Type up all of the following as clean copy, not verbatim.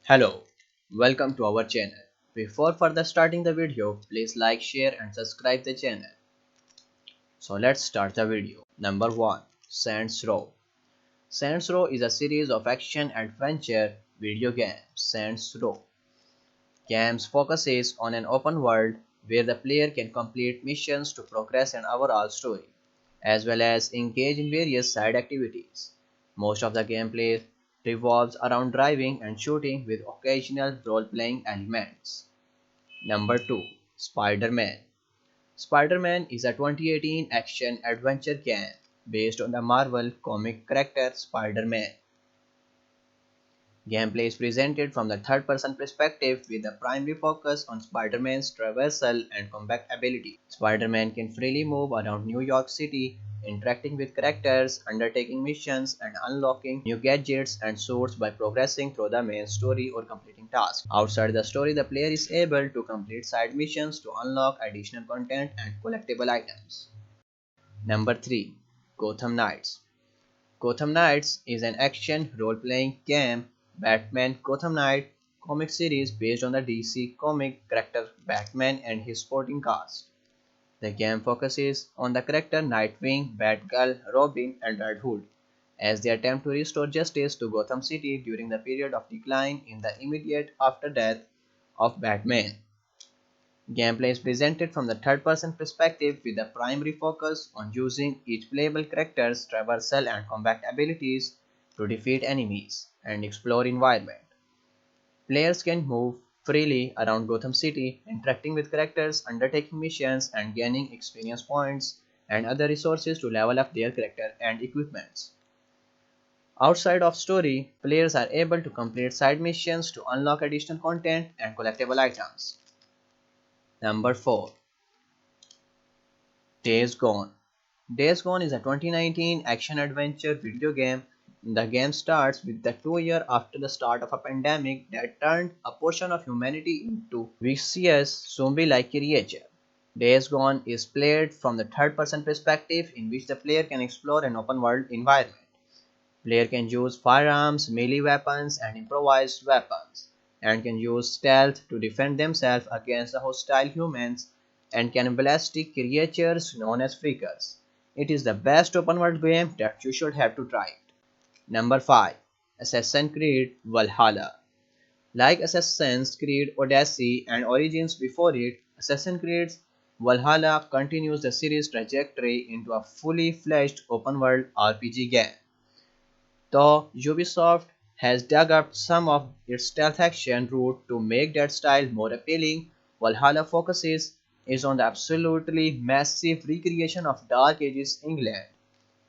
Hello, welcome to our channel. Before further starting the video, please like, share and subscribe the channel. So let's start the video. Number 1. Saints Row. Saints Row is a series of action-adventure video games. Saints Row games focuses on an open world where the player can complete missions to progress an overall story, as well as engage in various side activities. Most of the gameplay revolves around driving and shooting with occasional role-playing elements. Number 2. Spider-Man. Spider-Man is a 2018 action-adventure game based on the Marvel comic character Spider-Man. Gameplay is presented from the third-person perspective with the primary focus on Spider-Man's traversal and combat ability. Spider-Man can freely move around New York City, interacting with characters, undertaking missions, and unlocking new gadgets and suits by progressing through the main story or completing tasks. Outside the story, the player is able to complete side missions to unlock additional content and collectible items. Number 3. Gotham Knights. Gotham Knights is an action role-playing game Batman Gotham Knight comic series based on the DC comic character Batman and his supporting cast. The game focuses on the character Nightwing, Batgirl, Robin, and Red Hood as they attempt to restore justice to Gotham City during the period of decline in the immediate afterdeath of Batman. Gameplay is presented from the third-person perspective with the primary focus on using each playable character's traversal and combat abilities to defeat enemies and explore environment. Players can move freely around Gotham City, interacting with characters, undertaking missions, and gaining experience points and other resources to level up their character and equipments. Outside of story, players are able to complete side missions to unlock additional content and collectible items. Number 4. Days Gone. Days Gone is a 2019 action-adventure video game. The game starts with the 2 years after the start of a pandemic that turned a portion of humanity into vicious zombie-like creature. Days Gone is played from the third-person perspective in which the player can explore an open-world environment. Player can use firearms, melee weapons, and improvised weapons, and can use stealth to defend themselves against the hostile humans and cannibalistic creatures known as freakers. It is the best open-world game that you should have to try it. Number 5. Assassin's Creed Valhalla. Like Assassin's Creed Odyssey and Origins before it, Assassin's Creed Valhalla continues the series' trajectory into a fully fledged open-world RPG game. Though Ubisoft has dug up some of its stealth action route to make that style more appealing, Valhalla focuses is on the absolutely massive recreation of Dark Ages England.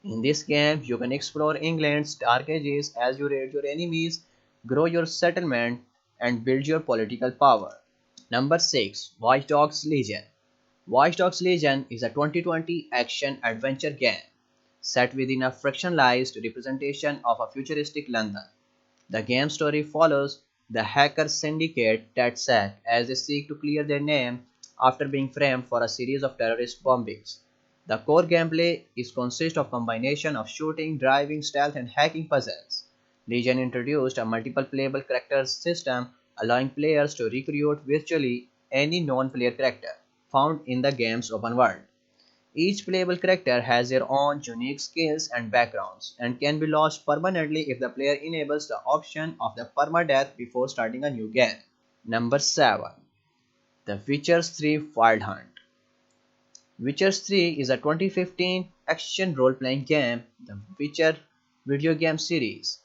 In this game, you can explore England's Dark Ages as you raid your enemies, grow your settlement, and build your political power. Number 6. Watch Dogs Legion. Watch Dogs Legion is a 2020 action-adventure game set within a fictionalized representation of a futuristic London. The game story follows the hacker syndicate TEDSAC as they seek to clear their name after being framed for a series of terrorist bombings. The core gameplay is consists of combination of shooting, driving, stealth, and hacking puzzles. Legion introduced a multiple playable characters system allowing players to recruit virtually any non-player character found in the game's open world. Each playable character has their own unique skills and backgrounds and can be lost permanently if the player enables the option of the permadeath before starting a new game. Number 7. The Witcher 3 Wild Hunt. Witcher 3 is a 2015 action role-playing game, the Witcher video game series.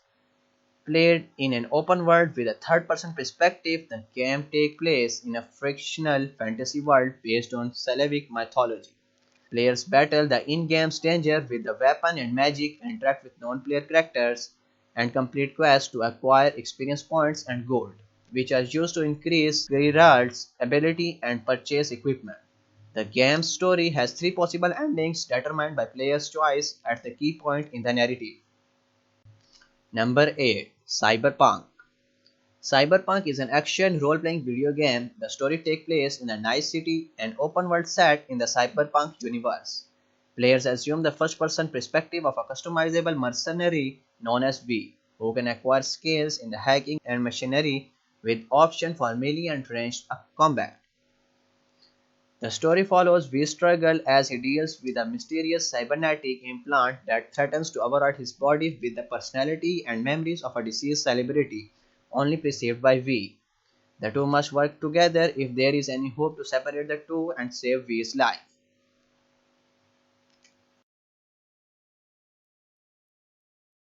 Played in an open world with a third-person perspective, the game takes place in a fictional fantasy world based on Slavic mythology. Players battle the in-game danger with the weapon and magic, interact with non-player characters, and complete quests to acquire experience points and gold, which are used to increase Geralt's ability and purchase equipment. The game's story has 3 possible endings determined by players' choice at the key point in the narrative. Number 8. Cyberpunk. Cyberpunk is an action role-playing video game. The story takes place in a nice city and open world set in the cyberpunk universe. Players assume the first-person perspective of a customizable mercenary known as V, who can acquire skills in the hacking and machinery with option for melee and ranged combat. The story follows V's struggle as he deals with a mysterious cybernetic implant that threatens to override his body with the personality and memories of a deceased celebrity, only perceived by V. The two must work together if there is any hope to separate the two and save V's life.